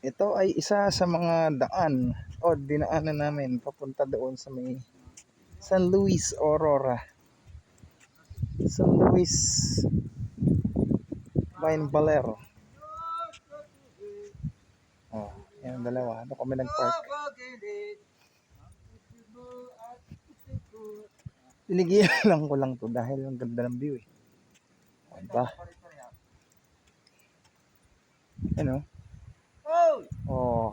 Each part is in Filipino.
Ito ay isa sa mga daan o dinaanan namin papunta doon sa may San Luis Aurora. San Luis Wine Valero. Oh, yan dalawa. Ano kami nag-park. Tinigilan lang ko lang to dahil ang ganda ng view eh. Diba? Ano? Oh.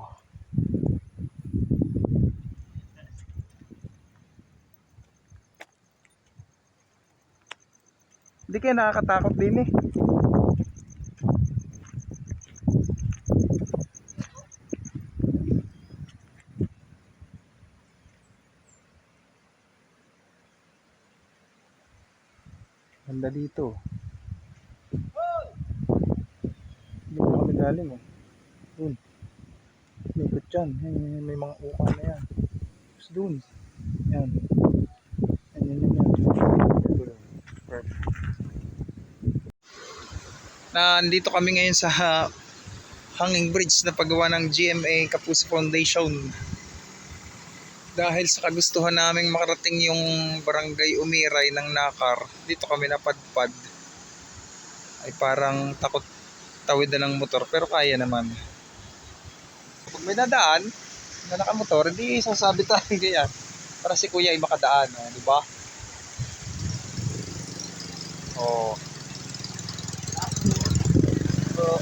Hindi kayo nakakatakot din eh. Ganda dito. Dito kami galing eh. Dun. Likot dyan. May mga uka na yan. Tapos dun. Yan. Yan. Perfect. Nandito kami ngayon sa hanging bridge na paggawa ng GMA Kapuso Foundation. Dahil sa kagustuhan naming makarating yung barangay Umiray ng Nakar, dito kami napadpad. Ay parang takot tawid na ng motor pero kaya naman. Pag may dadaan na nakamotor, hindi sasabi tayo ganyan para si kuya ay makadaan, di ba? Oh. So,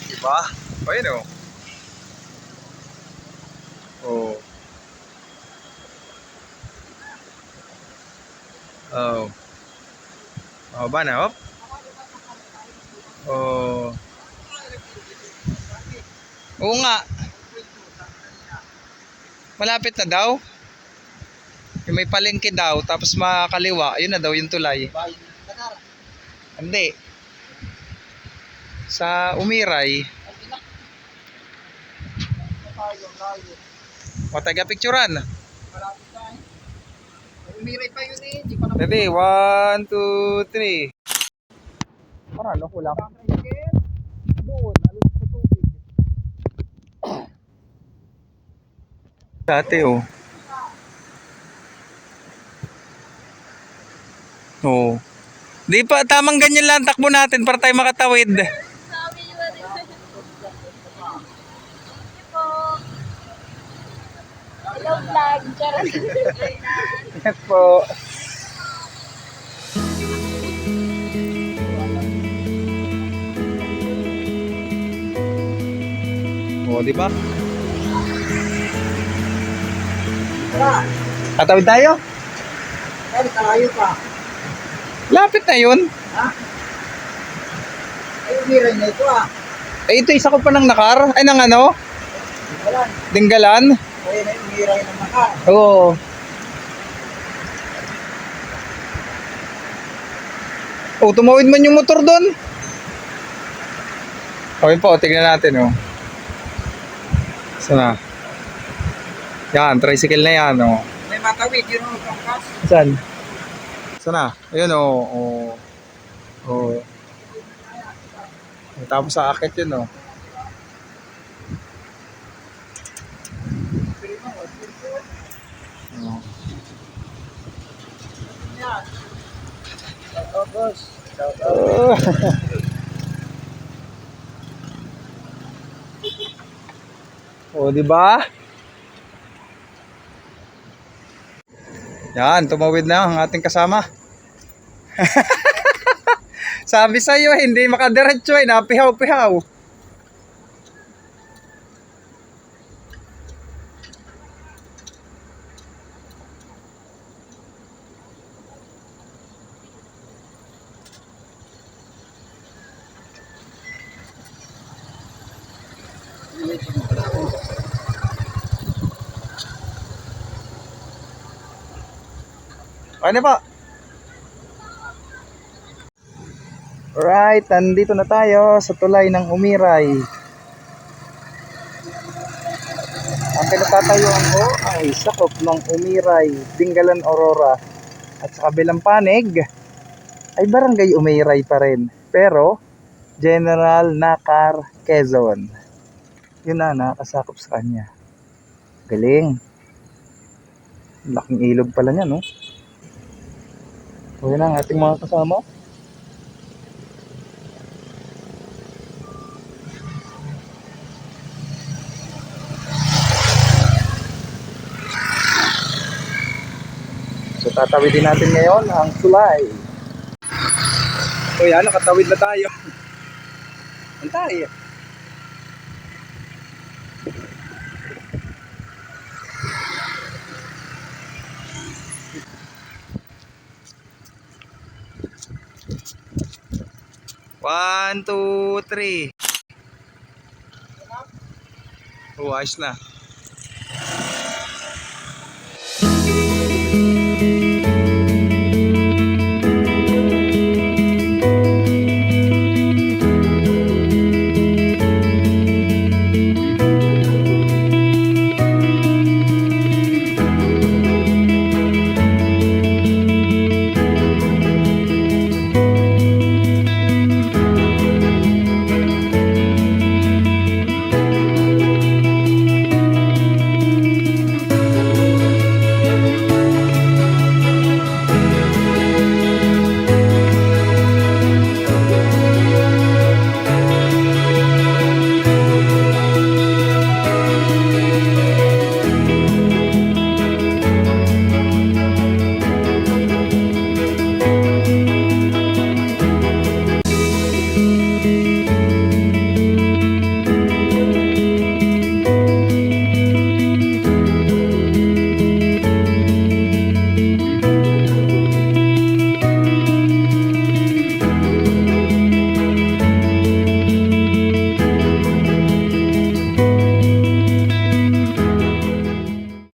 di ba? Ayun oh. Oh. Oh. Oh, ba na? Hop. Oh. Oo nga. Malapit na daw. Yung may palengke daw, tapos makakaliwa, ayun na daw yung tulay. Hindi. Sa Umiray. O, taga-picturean. Umiray pa yun eh. Bebe, 1, 2, 3. Para ano ko lang. Doon, alos sa tubig. Dati oh. Oo. Di pa, tamang ganyan lang takbo natin para tayo makatawid. Hello vlog, charot. Yes po. Oo, di ba? Tatawid tayo? Ay, kalayo pa. Lapit na yun. Ha? Ay, umiray na ito ah. Eh, ito isa ko pa ng Nakar. Ay, ng ano? Walan. Dinggalan. Ay, na umiray ng makar. Oo. Oh, tumawid man yung motor doon. Okay po, tignan natin oh. Sana. Yan, tricycle na yan oh. May matawid yun ang pangkas. Saan? Sana? Ayun oh. Oh. Oh. Tapos sa akit yun oh. Oh. Oh, boss. Oh. Oh, di ba? Yan, tumawid na ang ating kasama. Sabi sa iyo, hindi makadiretso eh, napihaw-pihaw. Ano pa? Alright, nandito na tayo sa tulay ng Umiray. Ang pinatatayuan ko ay sakop ng Umiray, Dinggalan, Aurora. At sa kabilang panig ay Barangay Umiray pa rin. Pero General Nakar, Quezon. Yun na, nakakasakop sa kanya. Galing. Laking ilog pala niya, no? So yun ang ating mga kasama. So tatawid din natin ngayon ang tulay. So yan, nakatawid na tayo. Antay. One, two, three. Oh, ayos na.